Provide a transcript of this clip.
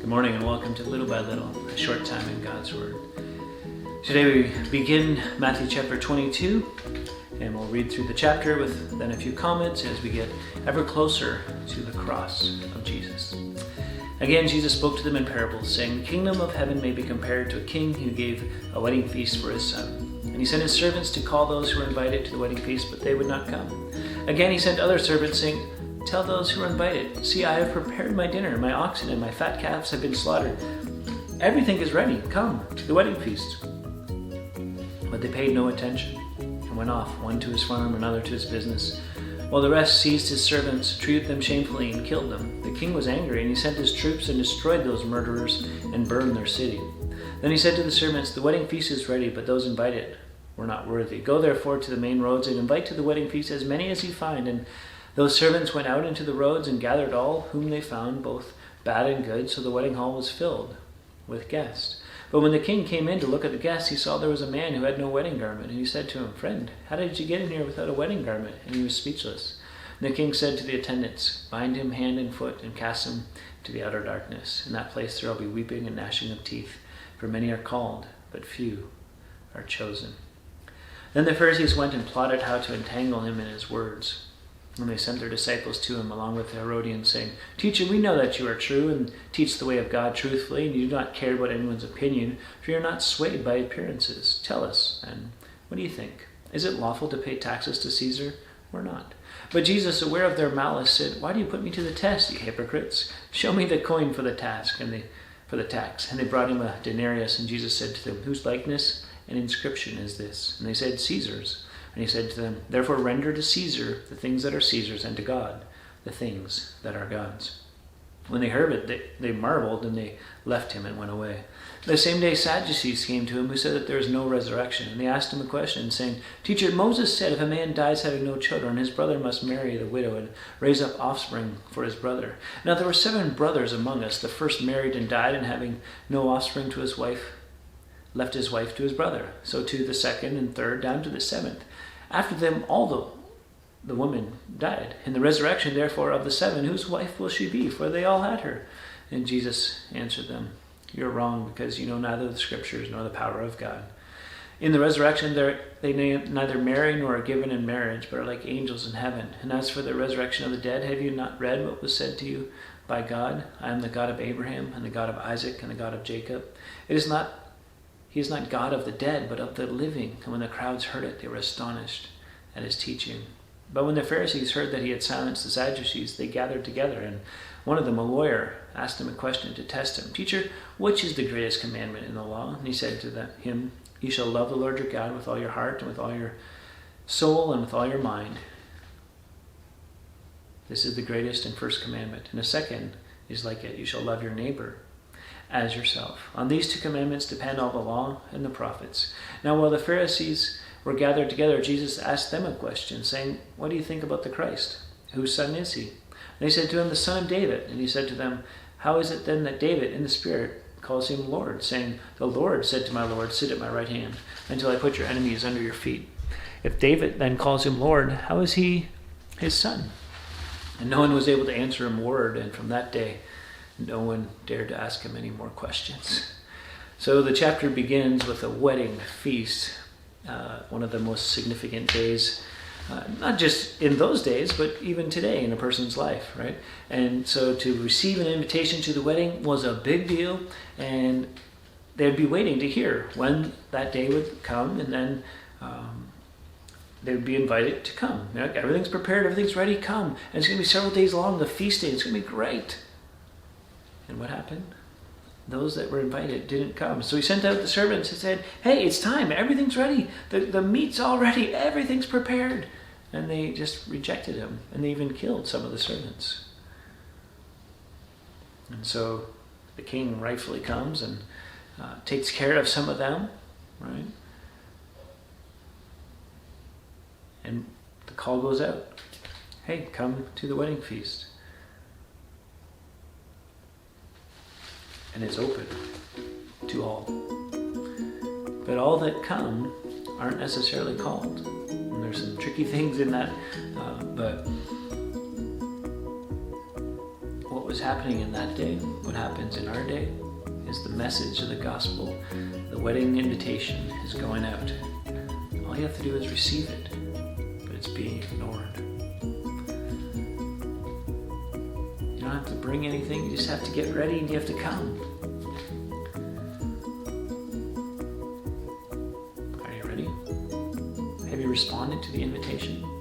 Good morning and welcome to Little by Little, a short time in God's Word. Today we begin Matthew chapter 22, and we'll read through the chapter with then a few comments as we get ever closer to the cross of Jesus. Again, Jesus spoke to them in parables, saying, "The kingdom of heaven may be compared to a king who gave a wedding feast for his son. And he sent his servants to call those who were invited to the wedding feast, but they would not come. Again, he sent other servants, saying, 'Tell those who are invited, see, I have prepared my dinner. My oxen and my fat calves have been slaughtered. Everything is ready. Come to the wedding feast.' But they paid no attention and went off, one to his farm, another to his business, while the rest seized his servants, treated them shamefully, and killed them. The king was angry, and he sent his troops and destroyed those murderers and burned their city. Then he said to the servants, 'The wedding feast is ready, but those invited were not worthy. Go therefore to the main roads and invite to the wedding feast as many as you find.' And those servants went out into the roads and gathered all whom they found, both bad and good, so the wedding hall was filled with guests. But when the king came in to look at the guests, he saw there was a man who had no wedding garment. And he said to him, 'Friend, how did you get in here without a wedding garment?' And he was speechless. And the king said to the attendants, 'Bind him hand and foot and cast him to the outer darkness. In that place there will be weeping and gnashing of teeth, for many are called, but few are chosen.' Then the Pharisees went and plotted how to entangle him in his words. And they sent their disciples to him along with the Herodians, saying, 'Teacher, we know that you are true and teach the way of God truthfully, and you do not care about anyone's opinion, for you are not swayed by appearances. Tell us, then, what do you think? Is it lawful to pay taxes to Caesar or not?' But Jesus, aware of their malice, said, 'Why do you put me to the test, you hypocrites? Show me the coin for the tax.' And they brought him a denarius, and Jesus said to them, 'Whose likeness and inscription is this?' And they said, 'Caesar's.' And he said to them, 'Therefore render to Caesar the things that are Caesar's, and to God the things that are God's.' When they heard it, they marveled, and they left him and went away. The same day Sadducees came to him, who said that there is no resurrection. And they asked him a question, saying, 'Teacher, Moses said, if a man dies having no children, his brother must marry the widow and raise up offspring for his brother. Now there were 7 brothers among us. The first married and died, and having no offspring to his wife, left his wife to his brother. So too the second and third, down to the 7th. After them all the women died. In the resurrection, therefore, of the 7, whose wife will she be? For they all had her.' And Jesus answered them, 'You are wrong, because you know neither the Scriptures nor the power of God. In the resurrection, they neither marry nor are given in marriage, but are like angels in heaven. And as for the resurrection of the dead, have you not read what was said to you by God? I am the God of Abraham, and the God of Isaac, and the God of Jacob. He is not God of the dead, but of the living.' And when the crowds heard it, they were astonished at his teaching. But when the Pharisees heard that he had silenced the Sadducees, they gathered together, and one of them, a lawyer, asked him a question to test him. 'Teacher, which is the greatest commandment in the law?' And he said to him, 'You shall love the Lord your God with all your heart and with all your soul and with all your mind. This is the greatest and first commandment. And the second is like it. You shall love your neighbor as yourself. On these 2 commandments depend all the law and the prophets.' Now while the Pharisees were gathered together, Jesus asked them a question, saying, 'What do you think about the Christ? Whose son is he?' And they said to him, 'The son of David.' And he said to them, 'How is it then that David in the Spirit calls him Lord, saying, the Lord said to my Lord, sit at my right hand until I put your enemies under your feet? If David then calls him Lord, how is he his son?' And no one was able to answer him a word, and from that day no one dared to ask him any more questions." So the chapter begins with a wedding feast, one of the most significant days, not just in those days, but even today in a person's life, right? And so to receive an invitation to the wedding was a big deal, and they'd be waiting to hear when that day would come, and then they would be invited to come. You know, everything's prepared, everything's ready, come. And it's going to be several days long, the feast day, it's going to be great. And what happened? Those that were invited didn't come. So he sent out the servants and said, "Hey, it's time. Everything's ready. The meat's all ready. Everything's prepared." And they just rejected him. And they even killed some of the servants. And so the king rightfully comes and takes care of some of them, right? And the call goes out. Hey, come to the wedding feast. And it's open to all. But all that come aren't necessarily called. And there's some tricky things in that, but what was happening in that day, what happens in our day, is the message of the gospel. The wedding invitation is going out. All you have to do is receive it, but it's being ignored. You don't have to bring anything, you just have to get ready and you have to come. Are you ready? Have you responded to the invitation?